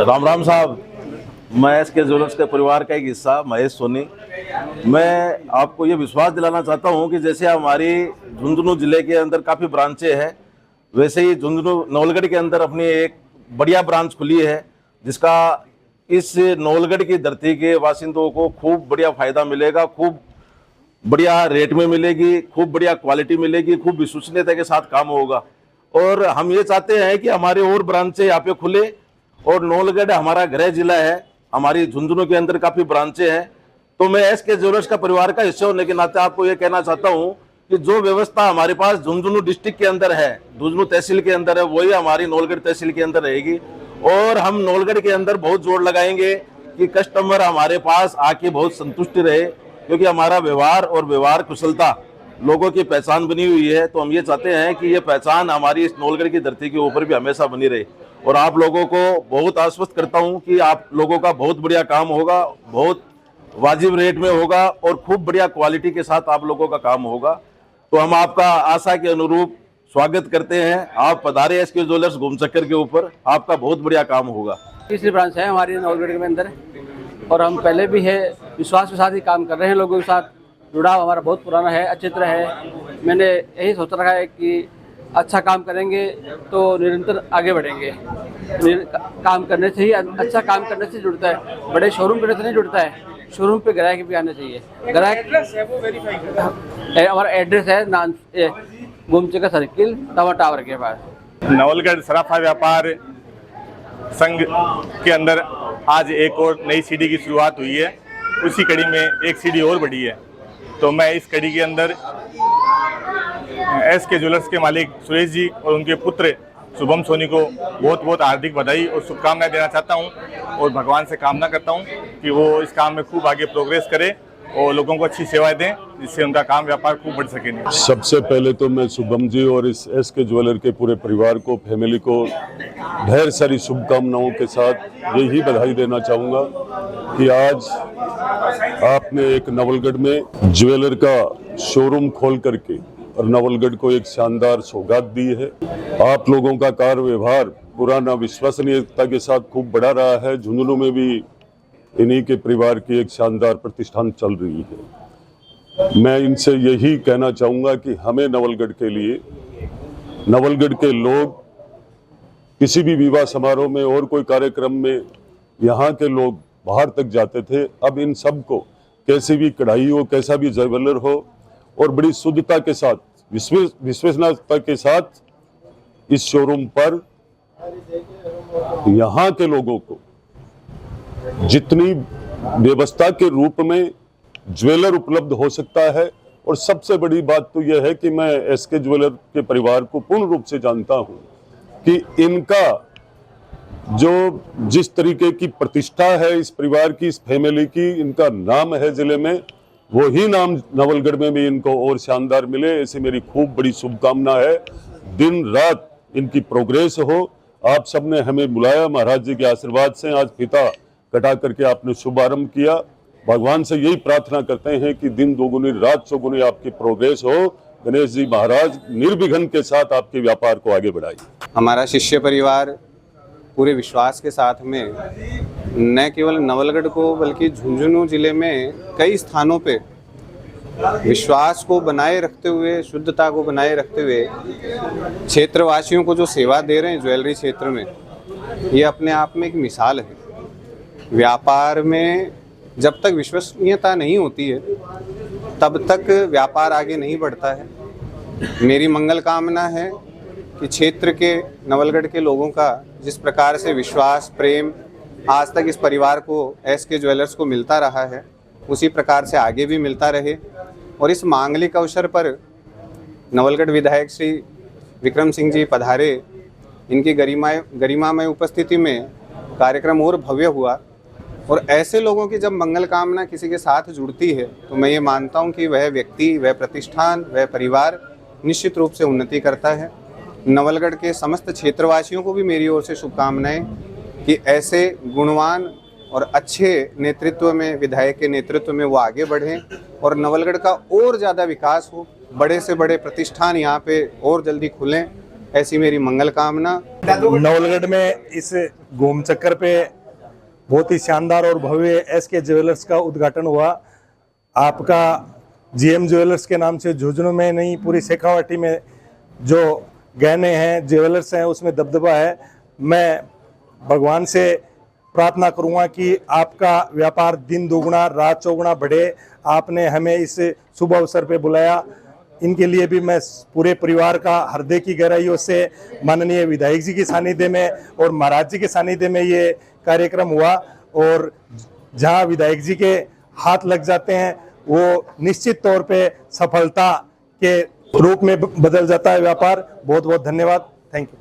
राम राम साहब, मैं SK jewellers के परिवार का एक हिस्सा महेश सोनी। मैं आपको ये विश्वास दिलाना चाहता हूँ कि जैसे हमारी झुंझुनू जिले के अंदर काफ़ी ब्रांचें हैं, वैसे ही झुंझुनू नवलगढ़ के अंदर अपनी एक बढ़िया ब्रांच खुली है, जिसका इस नवलगढ़ की धरती के बासिंदों को खूब बढ़िया फ़ायदा मिलेगा, खूब बढ़िया रेट में मिलेगी, खूब बढ़िया क्वालिटी मिलेगी, खूब विश्वसनीयता के साथ काम होगा। और हम ये चाहते हैं कि हमारे और ब्रांचें यहाँ पे खुले, और नवलगढ़ हमारा गृह जिला है, हमारी झुंझुनू के अंदर काफ़ी ब्रांचें हैं। तो मैं एसके ज्वेलर्स का परिवार का हिस्सा होने के नाते आपको ये कहना चाहता हूँ कि जो व्यवस्था हमारे पास झुंझुनू डिस्ट्रिक्ट के अंदर है, झुंझुनू तहसील के अंदर है, वही हमारी नवलगढ़ तहसील के अंदर रहेगी। और हम नवलगढ़ के अंदर बहुत जोर लगाएंगे कि कस्टमर हमारे पास आके बहुत संतुष्ट रहे, क्योंकि हमारा व्यवहार और व्यवहार कुशलता लोगों की पहचान बनी हुई है। तो हम ये चाहते हैं कि ये पहचान हमारी इस नवलगढ़ की धरती के ऊपर भी हमेशा बनी रहे। और आप लोगों को बहुत आश्वस्त करता हूं कि आप लोगों का बहुत बढ़िया काम होगा, बहुत वाजिब रेट में होगा और खूब बढ़िया क्वालिटी के साथ आप लोगों का काम होगा। तो हम आपका आशा के अनुरूप स्वागत करते हैं। आप पधारे एसके ज्वेलर्स घूम चक्कर के ऊपर, आपका बहुत बढ़िया काम होगा। तीसरी ब्रांच है हमारी नवलगढ़ के अंदर, और हम पहले भी है विश्वास के साथ ही काम कर रहे हैं। लोगों के साथ जुड़ाव हमारा बहुत पुराना है, अच्छी तरह है। मैंने यही सोच रखा है कि अच्छा काम करेंगे तो निरंतर आगे बढ़ेंगे। काम करने से ही, अच्छा काम करने से जुड़ता है, बड़े शोरूम करने से नहीं जुड़ता है। शोरूम पे ग्राहक भी आने चाहिए। ग्राहक हमारा एड्रेस है गोमचक्कर सर्किल तवा टावर के पास। नवलगढ़ सराफा व्यापार संघ के अंदर आज एक और नई सीढ़ी की शुरुआत हुई है। उसी कड़ी में एक सीढ़ी और बढ़ी है। तो मैं इस कड़ी के अंदर एसके ज्वेलर्स के मालिक सुरेश जी और उनके पुत्र शुभम सोनी को बहुत बहुत हार्दिक बधाई और शुभकामनाएं देना चाहता हूं, और भगवान से कामना करता हूं कि वो इस काम में खूब आगे प्रोग्रेस करें और लोगों को अच्छी सेवाएं दें, जिससे उनका काम व्यापार खूब बढ़ सके। सबसे पहले तो मैं शुभम जी और इस एसके ज्वेलर के पूरे परिवार को, फैमिली को ढेर सारी शुभकामनाओं के साथ यही बधाई देना चाहूँगा कि आज आपने एक नवलगढ़ में ज्वेलर का शोरूम खोल करके और नवलगढ़ को एक शानदार सौगात दी है। आप लोगों का कार्य व्यवहार पुराना विश्वसनीयता के साथ खूब बढ़ा रहा है। झुंझुनू में भी इन्हीं के परिवार की एक शानदार प्रतिष्ठान चल रही है। मैं इनसे यही कहना चाहूँगा कि हमें नवलगढ़ के लिए, नवलगढ़ के लोग किसी भी विवाह समारोह में और कोई कार्यक्रम में यहाँ के लोग बाहर तक जाते थे। अब इन सब को कैसी भी कढ़ाई हो, कैसा भी ज्वेलर हो, और बड़ी शुद्धता के साथ, विश्वसनीयता के साथ इस शोरूम पर यहाँ के लोगों को जितनी व्यवस्था के रूप में ज्वेलर उपलब्ध हो सकता है। और सबसे बड़ी बात तो यह है कि मैं एसके ज्वेलर के परिवार को पूर्ण रूप से जानता हूं कि इनका जो जिस तरीके की प्रतिष्ठा है इस परिवार की, इस फैमिली की, इनका नाम है जिले में, वही नाम नवलगढ़ में भी इनको और शानदार मिले, ऐसी मेरी खूब बड़ी शुभकामना है। दिन रात इनकी प्रोग्रेस हो। आप सबने हमें बुलाया, महाराज जी के आशीर्वाद से आज फीता कटा करके आपने शुभारंभ किया। भगवान से यही प्रार्थना करते हैं कि दिन दोगुनी रात चौगुनी आपकी प्रोग्रेस हो। गणेश जी महाराज निर्विघ्न के साथ आपके व्यापार को आगे बढ़ाइए। हमारा शिष्य परिवार पूरे विश्वास के साथ में न केवल नवलगढ़ को बल्कि झुंझुनू जिले में कई स्थानों पे विश्वास को बनाए रखते हुए, शुद्धता को बनाए रखते हुए क्षेत्रवासियों को जो सेवा दे रहे हैं ज्वेलरी क्षेत्र में, ये अपने आप में एक मिसाल है। व्यापार में जब तक विश्वसनीयता नहीं होती है तब तक व्यापार आगे नहीं बढ़ता है। मेरी मंगल कामना है कि क्षेत्र के, नवलगढ़ के लोगों का जिस प्रकार से विश्वास, प्रेम आज तक इस परिवार को, एसके ज्वेलर्स को मिलता रहा है, उसी प्रकार से आगे भी मिलता रहे। और इस मांगलिक अवसर पर नवलगढ़ विधायक श्री विक्रम सिंह जी पधारे, इनकी गरिमामय उपस्थिति में कार्यक्रम और भव्य हुआ। और ऐसे लोगों की जब मंगल कामना किसी के साथ जुड़ती है तो मैं ये मानता हूँ कि वह व्यक्ति, वह प्रतिष्ठान, वह परिवार निश्चित रूप से उन्नति करता है। नवलगढ़ के समस्त क्षेत्रवासियों को भी मेरी ओर से शुभकामनाएं कि ऐसे गुणवान और अच्छे नेतृत्व में, विधायक के नेतृत्व में वो आगे बढ़ें और नवलगढ़ का और ज़्यादा विकास हो, बड़े से बड़े प्रतिष्ठान यहाँ पे और जल्दी खुलें, ऐसी मेरी मंगल कामना। नवलगढ़ में इस घूम चक्कर पे बहुत ही शानदार और भव्य SK ज्वेलर्स का उद्घाटन हुआ। आपका GM ज्वेलर्स के नाम से झुंझुनू में नहीं पूरी शेखावाटी में जो गहने हैं ज्वेलर्स हैं उसमें दबदबा है। मैं भगवान से प्रार्थना करूंगा कि आपका व्यापार दिन दोगुना रात चौगुना बढ़े। आपने हमें इस शुभ अवसर पे बुलाया, इनके लिए भी मैं पूरे परिवार का हृदय की गहराइयों से माननीय विधायक जी के सानिध्य में और महाराज जी के सानिध्य में ये कार्यक्रम हुआ। और जहां विधायक जी के हाथ लग जाते हैं वो निश्चित तौर पे सफलता के रूप में बदल जाता है व्यापार। बहुत बहुत धन्यवाद। Thank you.